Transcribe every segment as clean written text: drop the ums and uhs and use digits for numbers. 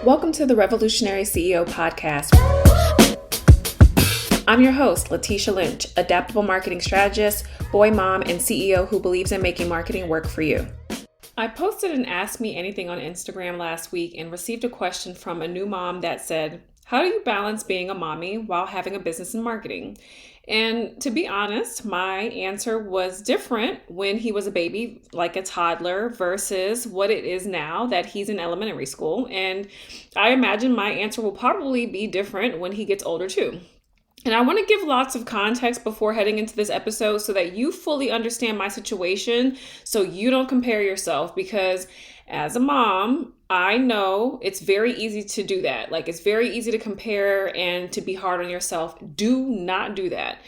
Welcome to the Revolutionary CEO podcast. I'm your host, Letitia Lynch, adaptable marketing strategist, boy mom, and CEO who believes in making marketing work for you. I posted an Ask Me Anything on Instagram last week and received a question from a new mom that said, how do you balance being a mommy while having a business in marketing? And to be honest, my answer was different when he was a baby, like a toddler, versus what it is now that he's in elementary school. And I imagine my answer will probably be different when he gets older too. And I want to give lots of context before heading into this episode so that you fully understand my situation so you don't compare yourself, because as a mom, I know it's very easy to do that. Like, it's very easy to compare and to be hard on yourself. Do not do that.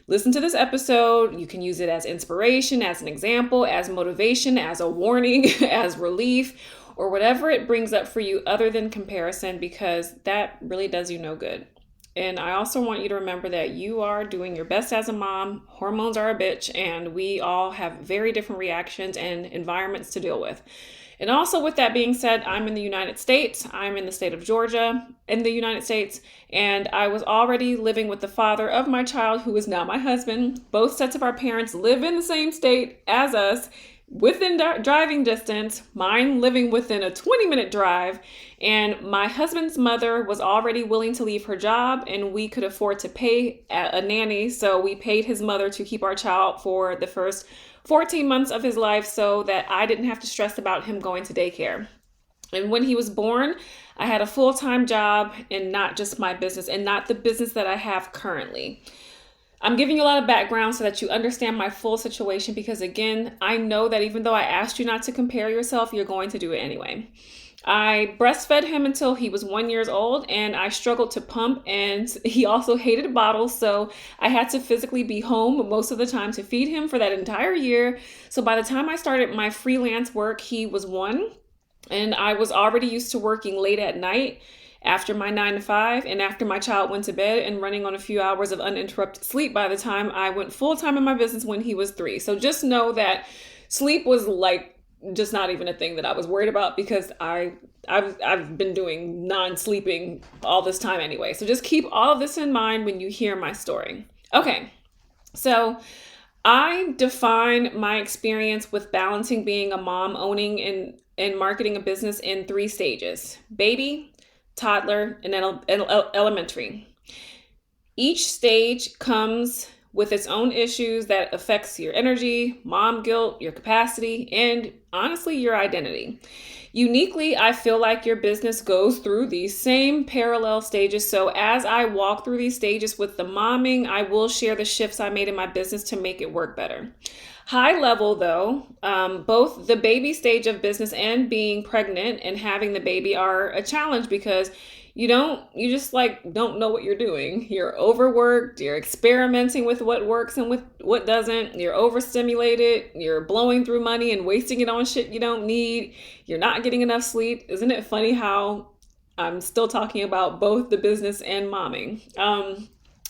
Listen to this episode. You can use it as inspiration, as an example, as motivation, as a warning, as relief, or whatever it brings up for you other than comparison, because that really does you no good. And I also want you to remember that you are doing your best as a mom. Hormones are a bitch, and we all have very different reactions and environments to deal with. And also, with that being said, I'm in the United States. I'm in the state of Georgia in the United States, and I was already living with the father of my child, who is now my husband. Both sets of our parents live in the same state as us, within driving distance, mine living within a 20-minute drive. And my husband's mother was already willing to leave her job, and we could afford to pay a nanny. So we paid his mother to keep our child for the first 14 months of his life so that I didn't have to stress about him going to daycare. And when he was born, I had a full-time job and not just my business, and not the business that I have currently. I'm giving you a lot of background so that you understand my full situation, because again, I know that even though I asked you not to compare yourself, you're going to do it anyway. I breastfed him until he was 1 year old, and I struggled to pump, and he also hated bottles. So I had to physically be home most of the time to feed him for that entire year. So by the time I started my freelance work, he was 1, and I was already used to working late at night after my 9 to 5 and after my child went to bed, and running on a few hours of uninterrupted sleep by the time I went full time in my business when he was 3. So just know that sleep was like just not even a thing that I was worried about, because I've been doing non-sleeping all this time anyway. So just keep all of this in mind when you hear my story. Okay, so I define my experience with balancing being a mom, owning and marketing a business in 3 stages: baby, toddler, and elementary. Each stage comes with its own issues that affects your energy, mom guilt, your capacity, and honestly, your identity. Uniquely, I feel like your business goes through these same parallel stages. So as I walk through these stages with the momming, I will share the shifts I made in my business to make it work better. High level though, both the baby stage of business and being pregnant and having the baby are a challenge, because you just don't know what you're doing. You're overworked, you're experimenting with what works and with what doesn't, you're overstimulated, you're blowing through money and wasting it on shit you don't need, you're not getting enough sleep. Isn't it funny how I'm still talking about both the business and momming?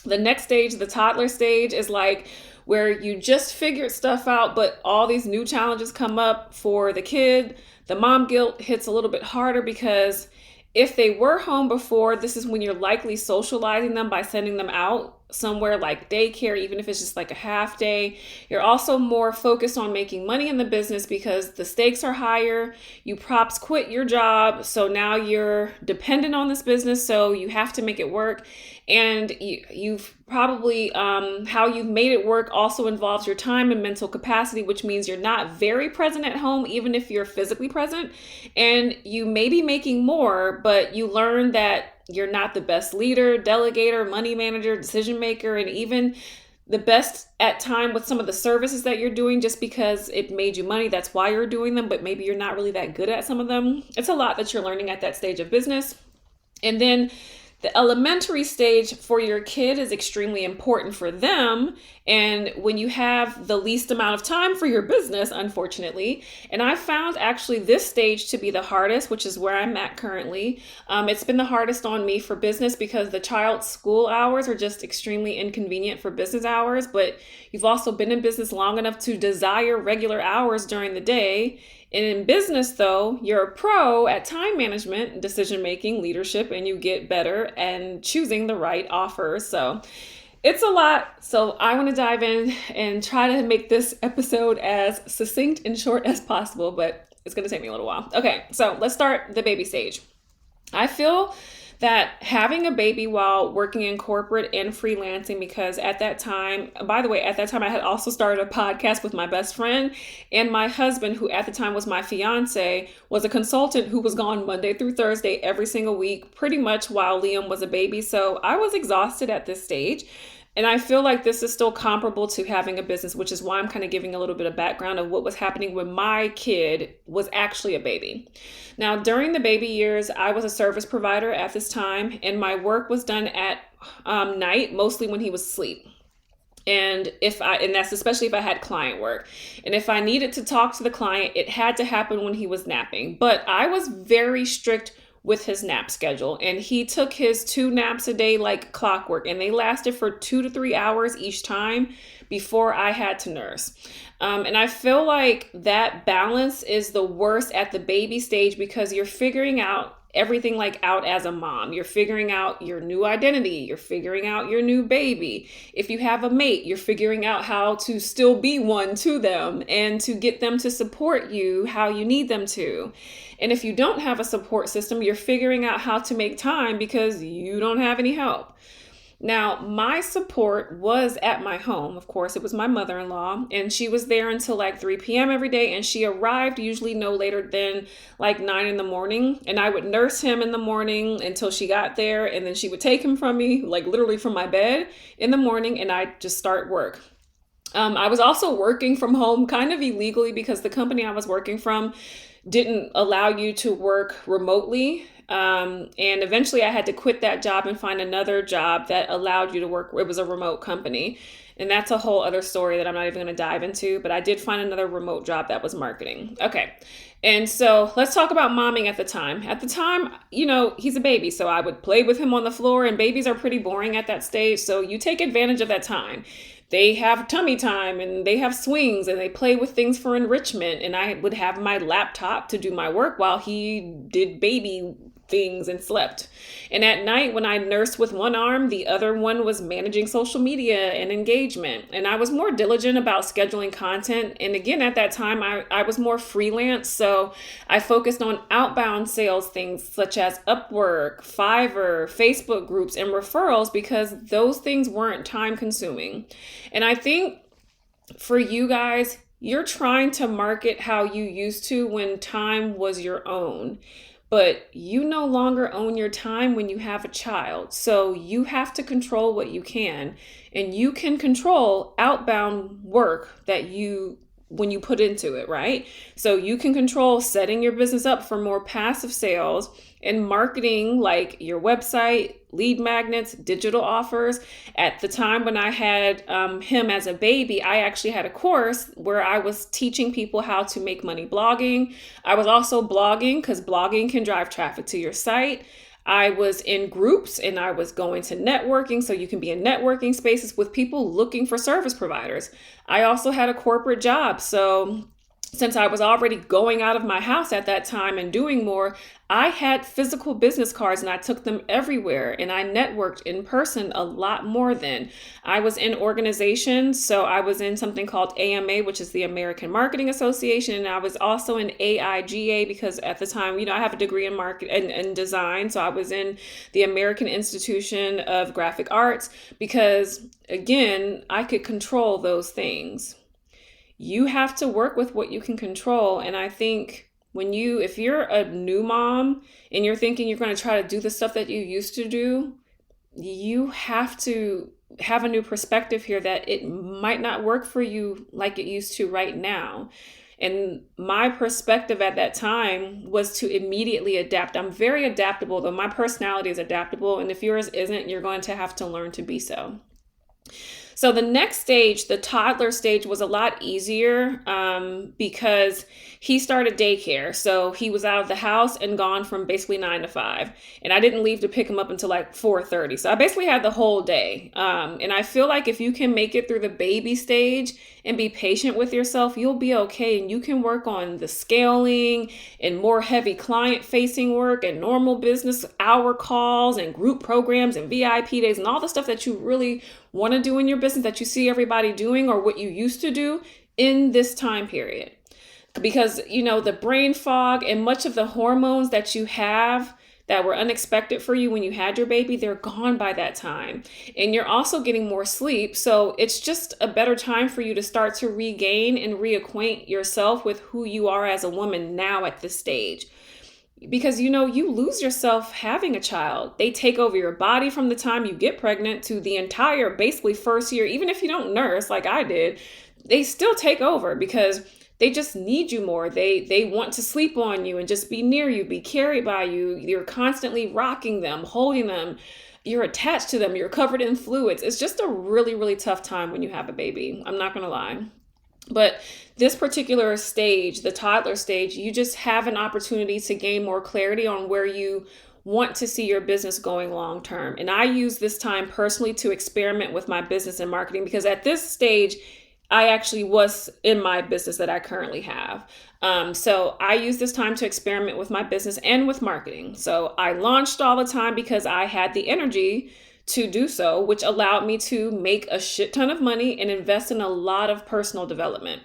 The next stage, the toddler stage, is like where you just figured stuff out, but all these new challenges come up for the kid. The mom guilt hits a little bit harder, because if they were home before, this is when you're likely socializing them by sending them out somewhere like daycare, even if it's just like a half day. You're also more focused on making money in the business because the stakes are higher. You props quit your job, so now you're dependent on this business, so you have to make it work. And you've probably, how you've made it work also involves your time and mental capacity, which means you're not very present at home, even if you're physically present. And you may be making more, but you learn that you're not the best leader, delegator, money manager, decision maker, and even the best at time with some of the services that you're doing just because it made you money. That's why you're doing them, but maybe you're not really that good at some of them. It's a lot that you're learning at that stage of business. And then the elementary stage for your kid is extremely important for them. And when you have the least amount of time for your business, unfortunately, and I found actually this stage to be the hardest, which is where I'm at currently. It's been the hardest on me for business because the child's school hours are just extremely inconvenient for business hours, but you've also been in business long enough to desire regular hours during the day. And in business, though, you're a pro at time management, decision making, leadership, and you get better and choosing the right offers. So it's a lot. So I want to dive in and try to make this episode as succinct and short as possible, but it's going to take me a little while. Okay, so let's start the baby stage. I feel that having a baby while working in corporate and freelancing, because at that time, by the way, at that time I had also started a podcast with my best friend, and my husband, who at the time was my fiance, was a consultant who was gone Monday through Thursday every single week, pretty much while Liam was a baby. So I was exhausted at this stage. And I feel like this is still comparable to having a business, which is why I'm kind of giving a little bit of background of what was happening when my kid was actually a baby. Now, during the baby years, I was a service provider at this time, and my work was done at night, mostly when he was asleep. And that's especially if I had client work. And if I needed to talk to the client, it had to happen when he was napping. But I was very strict with his nap schedule, and he took his 2 naps a day like clockwork, and they lasted for 2 to 3 hours each time before I had to nurse. And I feel like that balance is the worst at the baby stage, because you're figuring out everything like out as a mom. You're figuring out your new identity. You're figuring out your new baby. If you have a mate, you're figuring out how to still be one to them and to get them to support you how you need them to. And if you don't have a support system, you're figuring out how to make time because you don't have any help. Now, my support was at my home. Of course, it was my mother-in-law, and she was there until like 3 p.m. every day, and she arrived usually no later than like 9 in the morning, and I would nurse him in the morning until she got there, and then she would take him from me, like literally from my bed in the morning, and I'd just start work. I was also working from home kind of illegally because the company I was working from didn't allow you to work remotely. And eventually I had to quit that job and find another job that allowed you to work. It was a remote company. And that's a whole other story that I'm not even going to dive into, but I did find another remote job that was marketing. Okay. And so let's talk about momming at the time. At the time, he's a baby, so I would play with him on the floor, and babies are pretty boring at that stage. So you take advantage of that time. They have tummy time, and they have swings, and they play with things for enrichment. And I would have my laptop to do my work while he did baby things and slept. And at night, when I nursed with one arm, the other one was managing social media and engagement. And I was more diligent about scheduling content. And again, at that time, I was more freelance. So I focused on outbound sales things such as Upwork, Fiverr, Facebook groups, and referrals, because those things weren't time consuming. And I think for you guys, you're trying to market how you used to when time was your own. But you no longer own your time when you have a child. So you have to control what you can. And you can control outbound work when you put into it, right? So you can control setting your business up for more passive sales and marketing, like your website, lead magnets, digital offers. At the time when I had him as a baby, I actually had a course where I was teaching people how to make money blogging. I was also blogging, because blogging can drive traffic to your site. I was in groups, and I was going to networking, so you can be in networking spaces with people looking for service providers. I also had a corporate job, so since I was already going out of my house at that time and doing more, I had physical business cards, and I took them everywhere, and I networked in person a lot more then. I was in organizations, so I was in something called AMA, which is the American Marketing Association, and I was also in AIGA, because at the time, I have a degree in marketing and design, so I was in the American Institution of Graphic Arts, because again, I could control those things. You have to work with what you can control. And I think if you're a new mom and you're thinking you're going to try to do the stuff that you used to do, you have to have a new perspective here that it might not work for you like it used to right now. And my perspective at that time was to immediately adapt. I'm very adaptable, though. My personality is adaptable. And if yours isn't, you're going to have to learn to be so. So the next stage, the toddler stage, was a lot easier because he started daycare. So he was out of the house and gone from basically 9 to 5. And I didn't leave to pick him up until like 4:30. So I basically had the whole day. And I feel like if you can make it through the baby stage and be patient with yourself, you'll be okay. And you can work on the scaling and more heavy client facing work and normal business hour calls and group programs and VIP days and all the stuff that you really want to do in your business that you see everybody doing or what you used to do in this time period. Because, the brain fog and much of the hormones that you have that were unexpected for you when you had your baby, they're gone by that time. And you're also getting more sleep. So it's just a better time for you to start to regain and reacquaint yourself with who you are as a woman now at this stage. Because, you lose yourself having a child. They take over your body from the time you get pregnant to the entire, basically first year. Even if you don't nurse like I did, they still take over because they just need you more. They want to sleep on you and just be near you, be carried by you. You're constantly rocking them, holding them. You're attached to them. You're covered in fluids. It's just a really, really tough time when you have a baby. I'm not going to lie. But this particular stage, the toddler stage, you just have an opportunity to gain more clarity on where you want to see your business going long term. And I use this time personally to experiment with my business and marketing because at this stage, I actually was in my business that I currently have. So I use this time to experiment with my business and with marketing. So I launched all the time because I had the energy to do so, which allowed me to make a shit ton of money and invest in a lot of personal development.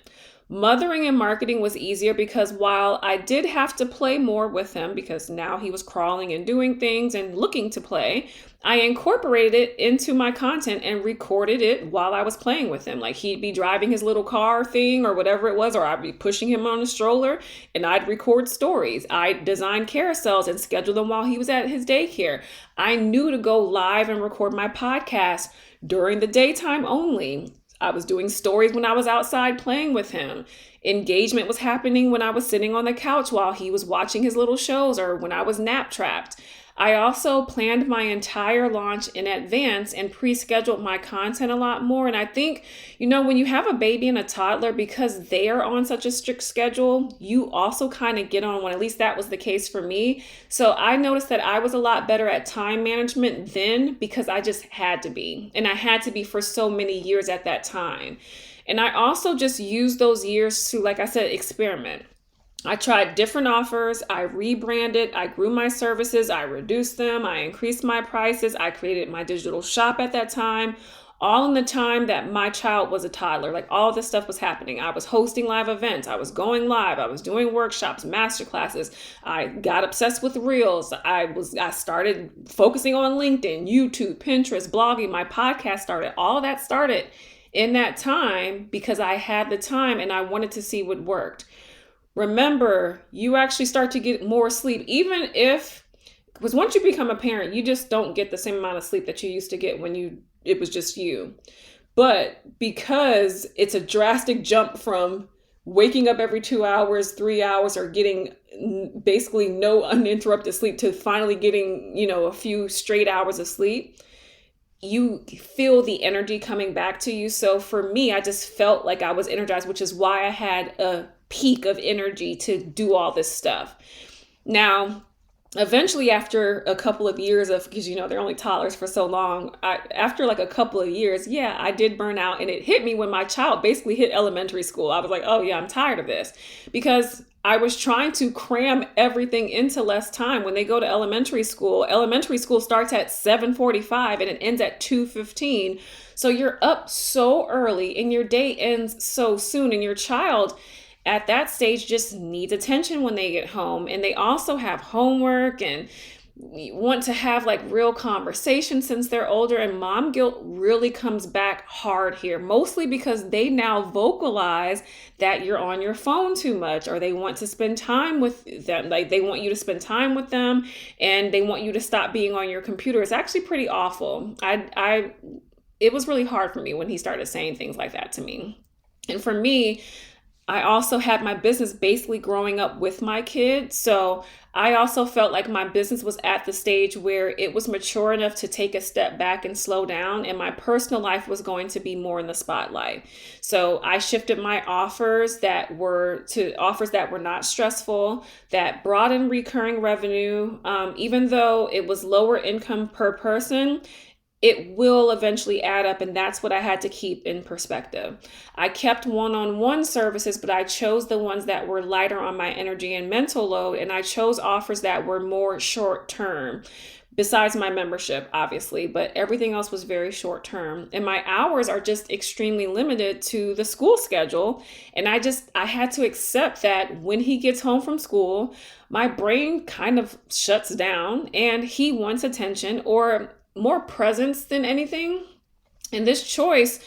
Mothering and marketing was easier because while I did have to play more with him because now he was crawling and doing things and looking to play, I incorporated it into my content and recorded it while I was playing with him. Like he'd be driving his little car thing or whatever it was, or I'd be pushing him on a stroller and I'd record stories. I designed carousels and scheduled them while he was at his daycare. I knew to go live and record my podcast during the daytime only. I was doing stories when I was outside playing with him. Engagement was happening when I was sitting on the couch while he was watching his little shows or when I was nap trapped. I also planned my entire launch in advance and pre-scheduled my content a lot more. And I think, when you have a baby and a toddler, because they are on such a strict schedule, you also kind of get on one. At least that was the case for me. So I noticed that I was a lot better at time management then because I just had to be. And I had to be for so many years at that time. And I also just used those years to, like I said, experiment. I tried different offers, I rebranded, I grew my services, I reduced them, I increased my prices, I created my digital shop at that time, all in the time that my child was a toddler. Like all this stuff was happening. I was hosting live events, I was going live, I was doing workshops, masterclasses, I got obsessed with Reels, I started focusing on LinkedIn, YouTube, Pinterest, blogging, my podcast started. All of that started in that time because I had the time and I wanted to see what worked. Remember, you actually start to get more sleep, because once you become a parent, you just don't get the same amount of sleep that you used to get when it was just you. But because it's a drastic jump from waking up every 2 hours, 3 hours, or getting basically no uninterrupted sleep to finally getting, a few straight hours of sleep, you feel the energy coming back to you. So for me, I just felt like I was energized, which is why I had a peak of energy to do all this stuff. Now, eventually after a couple of years because they're only toddlers for so long, after like a couple of years, I did burn out, and it hit me when my child basically hit elementary school. I was like, oh yeah, I'm tired of this, because I was trying to cram everything into less time. When they go to elementary school starts at 7:45 and it ends at 2:15. So you're up so early and your day ends so soon, and your child at that stage just needs attention when they get home. And they also have homework and want to have like real conversations since they're older. And mom guilt really comes back hard here, mostly because they now vocalize that you're on your phone too much, or they want to spend time with them. Like they want you to spend time with them and they want you to stop being on your computer. It's actually pretty awful. It was really hard for me when he started saying things like that to me. And for me, I also had my business basically growing up with my kids. So I also felt like my business was at the stage where it was mature enough to take a step back and slow down, and my personal life was going to be more in the spotlight. So I shifted my offers that were to offers that were not stressful, that brought in recurring revenue. Even though it was lower income per person, it will eventually add up, and that's what I had to keep in perspective. I kept one-on-one services, but I chose the ones that were lighter on my energy and mental load, and I chose offers that were more short-term, besides my membership, obviously, but everything else was very short-term. And my hours are just extremely limited to the school schedule, and I had to accept that when he gets home from school, my brain kind of shuts down and he wants attention or more presence than anything. And this choice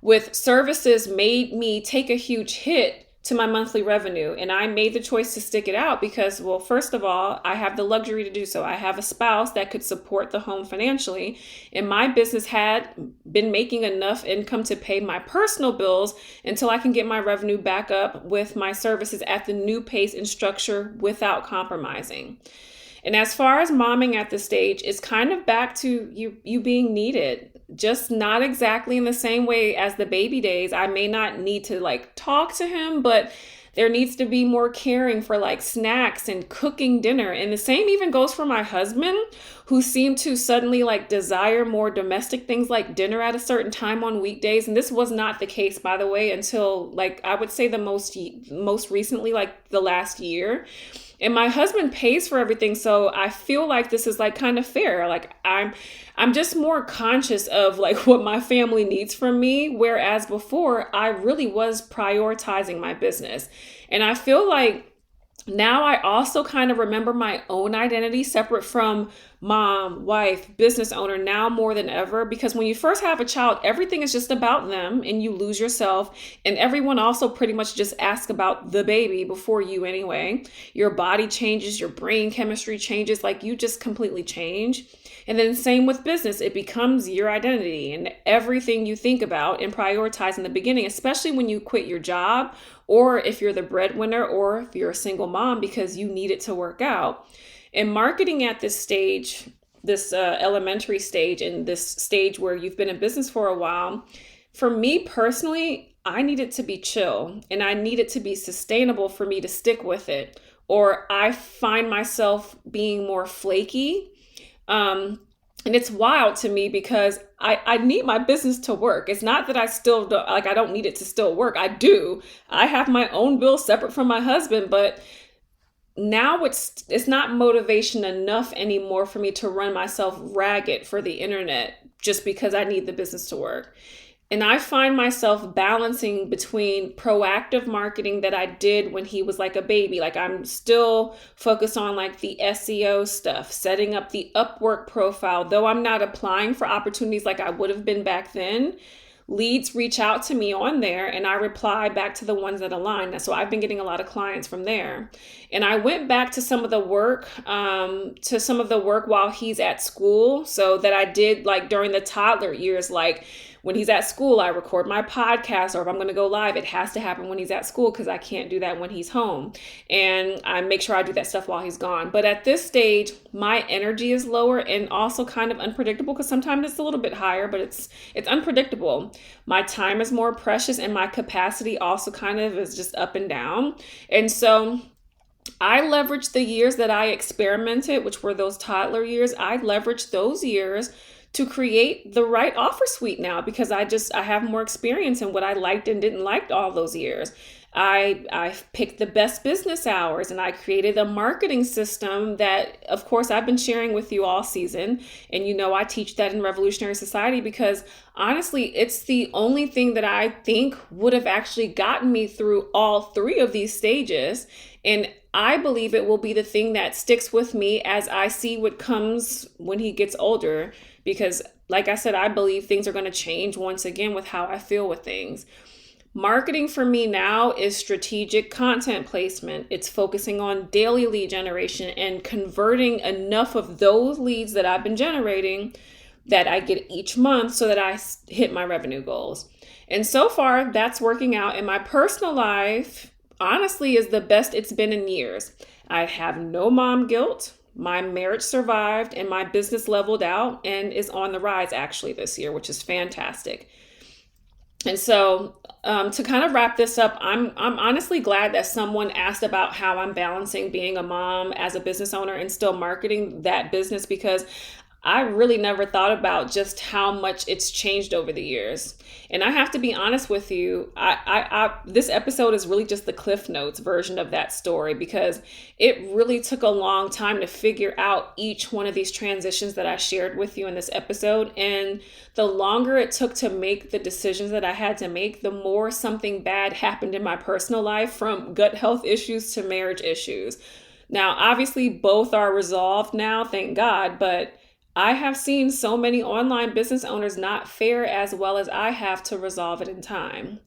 with services made me take a huge hit to my monthly revenue. And I made the choice to stick it out because, well, first of all, I have the luxury to do so. I have a spouse that could support the home financially. And my business had been making enough income to pay my personal bills until I can get my revenue back up with my services at the new pace and structure without compromising. And as far as momming at this stage, it's kind of back to you being needed, just not exactly in the same way as the baby days. I may not need to like talk to him, but there needs to be more caring for like snacks and cooking dinner. And the same even goes for my husband, who seemed to suddenly like desire more domestic things like dinner at a certain time on weekdays. And this was not the case, by the way, until like I would say the most recently, like the last year. And my husband pays for everything, so I feel like this is like kind of fair. Like I'm just more conscious of like what my family needs from me, whereas before I really was prioritizing my business. And I feel like now I also kind of remember my own identity separate from mom, wife, business owner now more than ever, because when you first have a child, everything is just about them and you lose yourself. And everyone also pretty much just asks about the baby before you anyway. Your body changes, your brain chemistry changes, like you just completely change. And then same with business, it becomes your identity and everything you think about and prioritize in the beginning, especially when you quit your job or if you're the breadwinner or if you're a single mom because you need it to work out. And marketing at this stage, this elementary stage and this stage where you've been in business for a while, for me personally, I need it to be chill and I need it to be sustainable for me to stick with it. Or I find myself being more flaky. And it's wild to me because I need my business to work. It's not that I still don't, like I don't need it to still work. I do. I have my own bills separate from my husband, but now it's not motivation enough anymore for me to run myself ragged for the internet just because I need the business to work. And I find myself balancing between proactive marketing that I did when he was like a baby. Like I'm still focused on like the SEO stuff, setting up the Upwork profile, though I'm not applying for opportunities like I would have been back then. Leads reach out to me on there and I reply back to the ones that align. So I've been getting a lot of clients from there. And I went back to some of the work, while he's at school. So that I did like during the toddler years, like when he's at school, I record my podcast, or if I'm going to go live, it has to happen when he's at school because I can't do that when he's home. And I make sure I do that stuff while he's gone. But at this stage, my energy is lower and also kind of unpredictable because sometimes it's a little bit higher, but it's unpredictable. My time is more precious and my capacity also kind of is just up and down. And so I leveraged the years that I experimented, which were those toddler years. I leveraged those years to create the right offer suite now because I have more experience in what I liked and didn't like all those years. I picked the best business hours and I created a marketing system that, of course, I've been sharing with you all season. And I teach that in Revolutionary Society because honestly, it's the only thing that I think would have actually gotten me through all three of these stages. And I believe it will be the thing that sticks with me as I see what comes when he gets older. Because like I said, I believe things are going to change once again with how I feel with things. Marketing for me now is strategic content placement. It's focusing on daily lead generation and converting enough of those leads that I've been generating that I get each month so that I hit my revenue goals. And so far, that's working out. In my personal life, honestly is the best it's been in years. I have no mom guilt. My marriage survived and my business leveled out and is on the rise actually this year, which is fantastic. And so to kind of wrap this up, I'm honestly glad that someone asked about how I'm balancing being a mom as a business owner and still marketing that business, because I really never thought about just how much it's changed over the years. And I have to be honest with you, this episode is really just the Cliff Notes version of that story, because it really took a long time to figure out each one of these transitions that I shared with you in this episode. And the longer it took to make the decisions that I had to make, the more something bad happened in my personal life, from gut health issues to marriage issues. Now, obviously, both are resolved now, thank God, but I have seen so many online business owners not fare as well as I have to resolve it in time.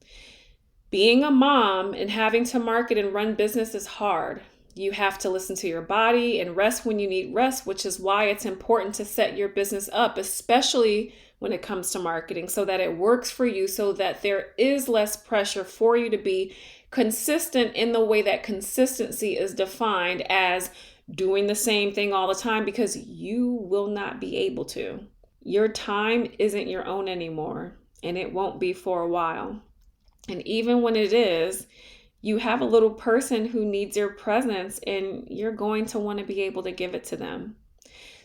Being a mom and having to market and run business is hard. You have to listen to your body and rest when you need rest, which is why it's important to set your business up, especially when it comes to marketing, so that it works for you, so that there is less pressure for you to be consistent in the way that consistency is defined as doing the same thing all the time, because you will not be able to. Your time isn't your own anymore, and it won't be for a while. And even when it is, you have a little person who needs your presence, and you're going to want to be able to give it to them.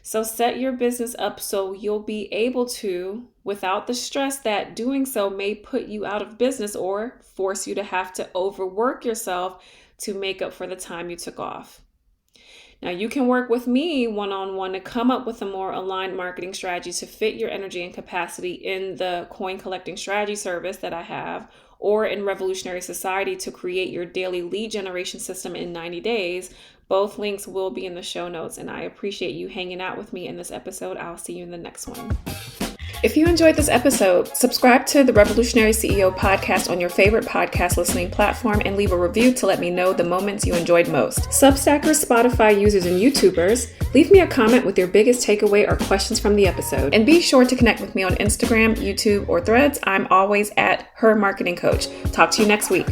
So set your business up so you'll be able to, without the stress that doing so may put you out of business or force you to have to overwork yourself to make up for the time you took off. Now, you can work with me one-on-one to come up with a more aligned marketing strategy to fit your energy and capacity in the coin collecting strategy service that I have, or in Revolutionary Society to create your daily lead generation system in 90 days. Both links will be in the show notes, and I appreciate you hanging out with me in this episode. I'll see you in the next one. If you enjoyed this episode, subscribe to the Revolutionary CEO podcast on your favorite podcast listening platform and leave a review to let me know the moments you enjoyed most. Substackers, Spotify users, and YouTubers, leave me a comment with your biggest takeaway or questions from the episode. And be sure to connect with me on Instagram, YouTube, or Threads. I'm always at Her Marketing Coach. Talk to you next week.